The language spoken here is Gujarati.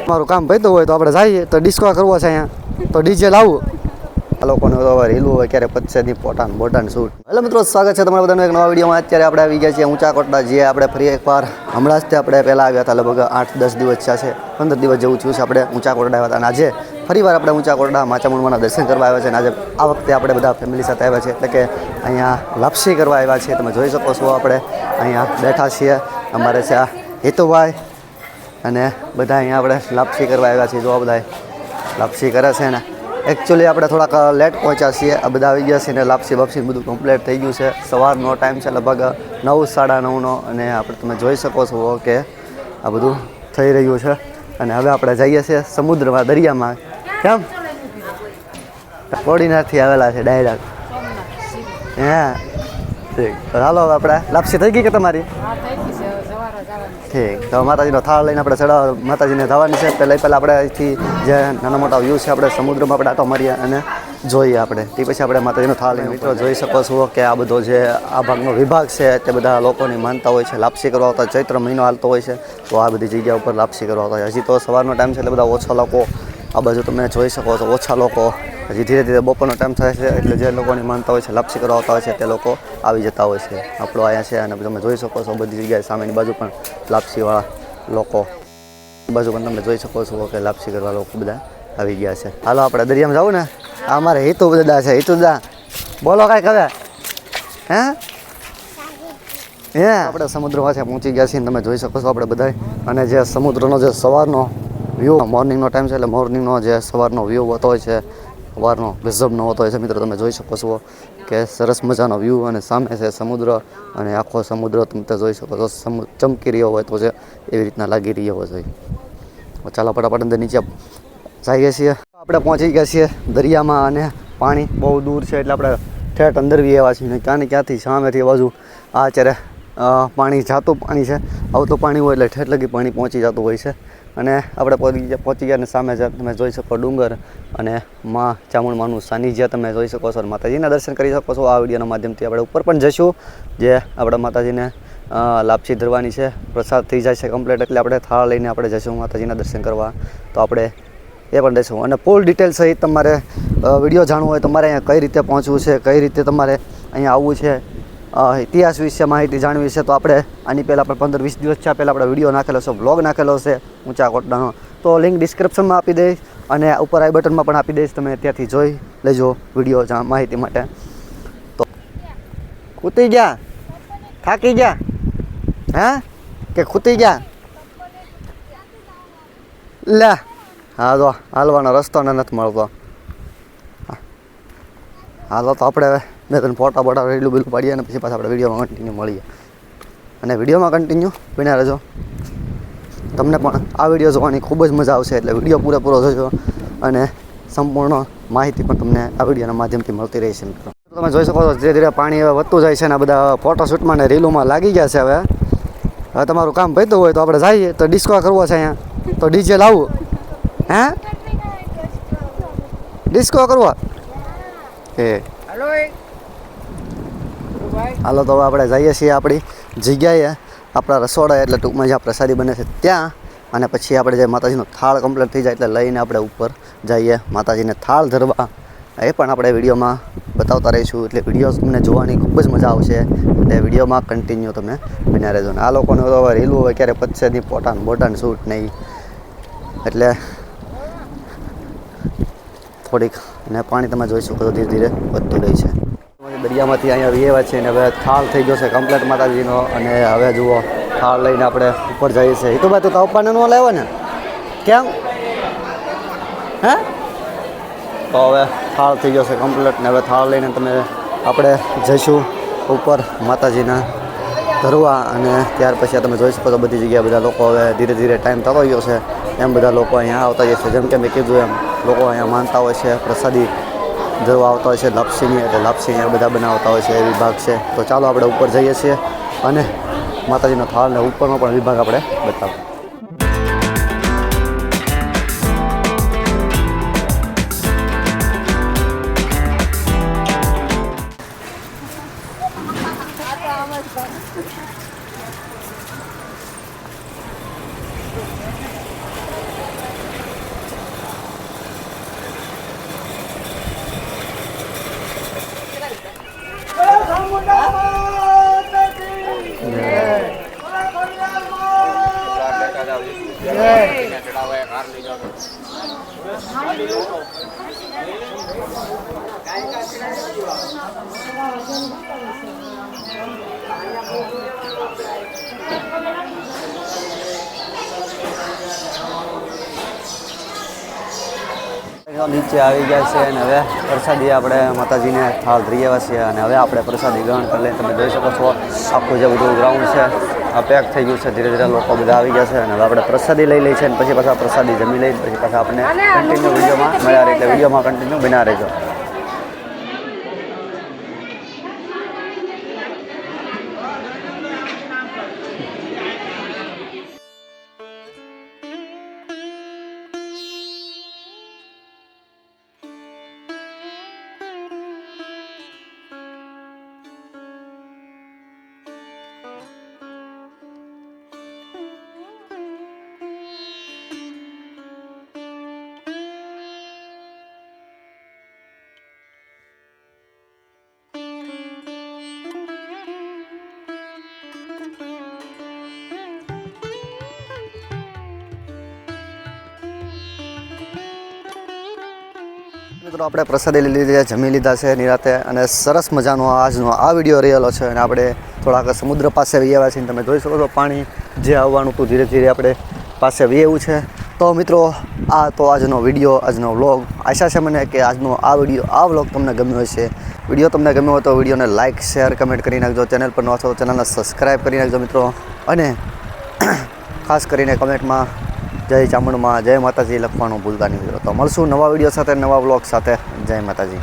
મારું કામ પૈતું હોય તો આપણે જઈએ તો ડિસ્કો કરવો છે અહીંયા તો ડીજે લાવવું આ લોકોને તો હવે રીલું હોય ક્યારે પચશે ની પોટાન બોટાન શૂટ. હેલો મિત્રો, સ્વાગત છે તમારા બધાનું એક નવા વિડીયોમાં. અત્યારે આપણે આવી ગયા છીએ ઊંચા કોટડા, જે આપણે ફરી એકવાર હમણાં જ આપણે પહેલાં આવ્યા હતા, લગભગ 8-10 દિવસ થયા છે, 15 દિવસ જેવું થયું છે આપણે ઊંચા કોટડા આવ્યા હતા. અને આજે ફરીવાર આપણે ઊંચા કોટડા માચામુંડમાના દર્શન કરવા આવ્યા છે. અને આજે આ વખતે આપણે બધા ફેમિલી સાથે આવ્યા છે, એટલે કે અહીંયા લાપસી કરવા આવ્યા છીએ. તમે જોઈ શકો છો આપણે અહીંયા બેઠા છીએ, અમારે છે આ હેતુભાઈ અને બધા અહીંયા આપણે લાપસી કરવા આવ્યા છીએ. જો બધા લાપસી કરે છે ને એકચ્યુઅલી આપણે થોડાક લેટ પહોંચ્યા છીએ. આ બધા આવી ગયા છે ને લાપસી બાપસી બધું કમ્પ્લીટ થઈ ગયું છે. સવારનો ટાઈમ છે લગભગ 9-9:30 અને આપણે તમે જોઈ શકો છો કે આ બધું થઈ રહ્યું છે. અને હવે આપણે જઈએ છીએ સમુદ્રમાં, દરિયામાં. કેમ કોડીનારથી આવેલા છે ડાયરેક્ટ. હા ઠીક, ચાલો હવે આપણે લાપસી થઈ ગઈ કે તમારી? ઠીક, તો માતાજીનો થાળ લઈને આપણે ચડાવવા માતાજીને જવાની છે. પહેલાં આપણે અહીંથી જે નાના મોટા વ્યૂ છે આપણે સમુદ્રમાં આપણે આટો મારીએ અને જોઈએ આપણે. તે પછી આપણે માતાજીનો થાળ લઈને મિત્રો જોઈ શકો છો કે આ બધો જે આ ભાગનો વિભાગ છે તે બધા લોકોની માનતા હોય છે. લાપસી કરવા આવતા, ચૈત્ર મહિનો હાલતો હોય છે તો આ બધી જગ્યા ઉપર લાપસી કરવા આવતા હોય. હજી તો સવારનો ટાઈમ છે એટલે બધા ઓછા લોકો આ બાજુ તમે જોઈ શકો છો, ઓછા લોકો. હજી ધીરે ધીરે બપોરનો ટાઈમ થાય છે એટલે જે લોકોની માનતા હોય છે લાપસી કરવા આવતા હોય છે તે લોકો આવી જતા હોય છે. આપણો અહીંયા છે અને તમે જોઈ શકો છો બધી જગ્યાએ સામેની બાજુ પણ લાપસીવાળા લોકો, બાજુ પણ તમે જોઈ શકો છો કે લાપસી કરવા લોકો બધા આવી ગયા છે. હાલો આપણે દરિયામાં જવું ને. આ અમારે હિતુ દાદા છે. હિતુ દાદા બોલો કાંઈક હવે. હે આપણે સમુદ્ર પાસે પહોંચી ગયા છીએ, તમે જોઈ શકો છો આપણે બધા. અને જે સમુદ્રનો જે સવારનો વ્યૂ, મોર્નિંગનો ટાઈમ છે એટલે મોર્નિંગનો જે સવારનો વ્યૂ હોતો હોય છે, સવારનો ગજબનો હોતો હોય છે મિત્રો. તમે જોઈ શકો છો કે સરસ મજાનો વ્યૂ અને સામે છે સમુદ્ર અને આખો સમુદ્ર તમે જોઈ શકો છો ચમકી રહ્યો હોય તો છે એવી રીતના લાગી રહ્યો હોય છે. ચાલો ફટાફટ અંદર નીચે જઈએ છીએ. આપણે પહોંચી ગયા છીએ દરિયામાં અને પાણી બહુ દૂર છે એટલે આપણે ઠેઠ અંદર બી એવા છીએ. ક્યાંથી સામેથી બાજુ આ અત્યારે પાણી જાતું પાણી છે, આવતું પાણી હોય એટલે ઠેઠ લગી પાણી પહોંચી જતું હોય છે. અને આપણે પહોંચી ગયા અને સામે તમે જોઈ શકો ડુંગર અને માં ચામુંડમાનું સાનિધ્ય તમે જોઈ શકો છો. માતાજીના દર્શન કરી શકો છો. આ વિડીયોના માધ્યમથી આપણે ઉપર પણ જઈશું, જે આપણે માતાજીને લાપસી ધરવાની છે. પ્રસાદ થઈ જાય છે કમ્પ્લીટ એટલે આપણે થાળ લઈને આપણે જઈશું માતાજીના દર્શન કરવા. તો આપણે એ પણ દઈશું. અને ફૂલ ડિટેલ સહિત તમારે વિડીયો જાણવું હોય, તમારે અહીંયા કઈ રીતે પહોંચવું છે, કઈ રીતે તમારે અહીંયા આવવું છે, ઇતિહાસ વિશે માહિતી જાણવી છે, તો આપણે આની પહેલાં પણ 15-20 દિવસ થયા પહેલાં આપણે વિડીયો નાખેલો છે, બ્લોગ નાખેલો છે ઊંચા કોટડાનો. તો લિંક ડિસ્ક્રિપ્શનમાં આપી દઈશ અને ઉપર આઈ બટનમાં પણ આપી દઈશ. તમે ત્યાંથી જોઈ લેજો વિડીયો માહિતી માટે. તો ખૂતી ગયા, થાકી ગયા, હા કે ખૂતી ગયા? લે હા, તો હાલવાનો રસ્તો ને નથી મળતો. હાલો તો આપણે મેં તને ફોટા બોટા રેલું બીલું પાડીએ અને પછી પાછા આપણે વિડીયોમાં કન્ટિન્યુ મળીએ. અને વિડીયોમાં કન્ટિન્યુ બન્યા રહેજો. તમને પણ આ વિડીયો જોવાની ખૂબ જ મજા આવશે એટલે વિડીયો પૂરેપૂરો જોજો અને સંપૂર્ણ માહિતી પણ તમને આ વિડીયોના માધ્યમથી મળતી રહેશે મિત્રો. તમે જોઈ શકો છો ધીરે ધીરે પાણી હવે વધતું જાય છે અને બધા ફોટોશૂટમાં ને રીલોમાં લાગી ગયા છે. હવે તમારું કામ પૈતું હોય તો આપણે જઈએ તો ડિસ્કો કરવો છે અહીંયા તો ડીજે લાવવું. હે ડિસ્કો કરવો એ હાલો તો હવે આપણે જઈએ છીએ આપણી જગ્યાએ, આપણા રસોડા એટલે ટૂંકમાં જ્યાં પ્રસાદી બને છે ત્યાં. અને પછી આપણે જે માતાજીનો થાળ કમ્પ્લીટ થઈ જાય એટલે લઈને આપણે ઉપર જઈએ માતાજીને થાળ ધરવા. એ પણ આપણે વિડીયોમાં બતાવતા રહીશું એટલે વિડીયો તમને જોવાની ખૂબ જ મજા આવશે. એટલે વિડીયોમાં કન્ટિન્યુ તમે બન્યા રહેજો. ને આ લોકોને તો હવે રીલું હોય ક્યારે પચશે નહીં, પોટાન બોટાન શૂટ નહીં એટલે થોડીક. અને પાણી તમે જોઈ શકો છો ધીરે ધીરે વધતું રહી છે. દરિયામાંથી અહીંયા વિયેવા છે અને હવે થાળ થઈ ગયો છે કમ્પ્લીટ માતાજીનો. અને હવે જુઓ થાળ લઈને આપણે ઉપર જઈએ છીએ. હિતુભાઈ તું તાવપાને ન લાવ્યો ને? કેમ? હે તો હવે થાળ થઈ ગયો છે કમ્પ્લીટ ને હવે થાળ લઈને તમે આપણે જઈશું ઉપર માતાજીના ધરવા. અને ત્યાર પછી તમે જોઈ શકો છો બધી જગ્યાએ બધા લોકો હવે ધીરે ધીરે ટાઈમ થતો ગયો છે એમ બધા લોકો અહીંયા આવતા જાય છે. જેમ કે મેં કીધું એમ લોકો અહીંયા માનતા હોય છે, પ્રસાદી ધરવા આવતા હોય છે લાપસીની, એટલે લાપસી અહીંયા બધા બનાવતા હોય છે એ વિભાગ છે. તો ચાલો આપણે ઉપર જઈએ છીએ અને માતાજીનો થાળ ને ઉપરનો પણ વિભાગ આપણે બતાવીએ. નીચે આવી ગયા છે અને હવે પ્રસાદી આપણે માતાજીને થાળ ધરી આવ્યા છીએ અને હવે આપણે પ્રસાદી ગ્રહણ કરી લઈએ. તમે જોઈ શકો છો આખું જે બધું ગ્રાઉન્ડ છે આ પેક થઈ ગયું છે. ધીરે ધીરે લોકો બધા આવી ગયા છે અને હવે આપણે પ્રસાદી લઈ લઈએ છીએ અને પછી પાછા પ્રસાદી જમી લઈએ પછી પાછા આપણે કન્ટિન્યુ વિડીયોમાં મળ્યા રહે એટલે વિડીયોમાં કન્ટિન્યુ બન્યા રહેજો. મિત્રો આપણે પ્રસાદી લઈ લીધી છે, જમી લીધા છે નિરાતે અને સરસ મજાનો આજનો આ વિડીયો રહેલો છે અને આપણે થોડાક સમુદ્ર પાસે આવ્યા છીએ. તમે જોઈ શકો છો પાણી જે આવવાનું હતું ધીરે ધીરે આપણે પાસે આવ્યું છે. તો મિત્રો આ તો આજનો વિડીયો, આજનો વ્લોગ. આશા છે મને કે આજનો આ વિડીયો, આ વ્લોગ તમને ગમ્યો હશે. વિડીયો તમને ગમ્યો હોય તો વિડીયોને લાઇક, શેર, કમેન્ટ કરી નાખજો. ચેનલ પર નવા છો તો ચેનલને સબસ્ક્રાઈબ કરી નાખજો મિત્રો. અને ખાસ કરીને કમેન્ટમાં જય ચામુંડમાં, જય માતાજી લખવાનું ભૂલતા નહીં મિત્રો. તો મળશું નવા વિડીયો સાથે, નવા વ્લોગ સાથે. જય માતાજી.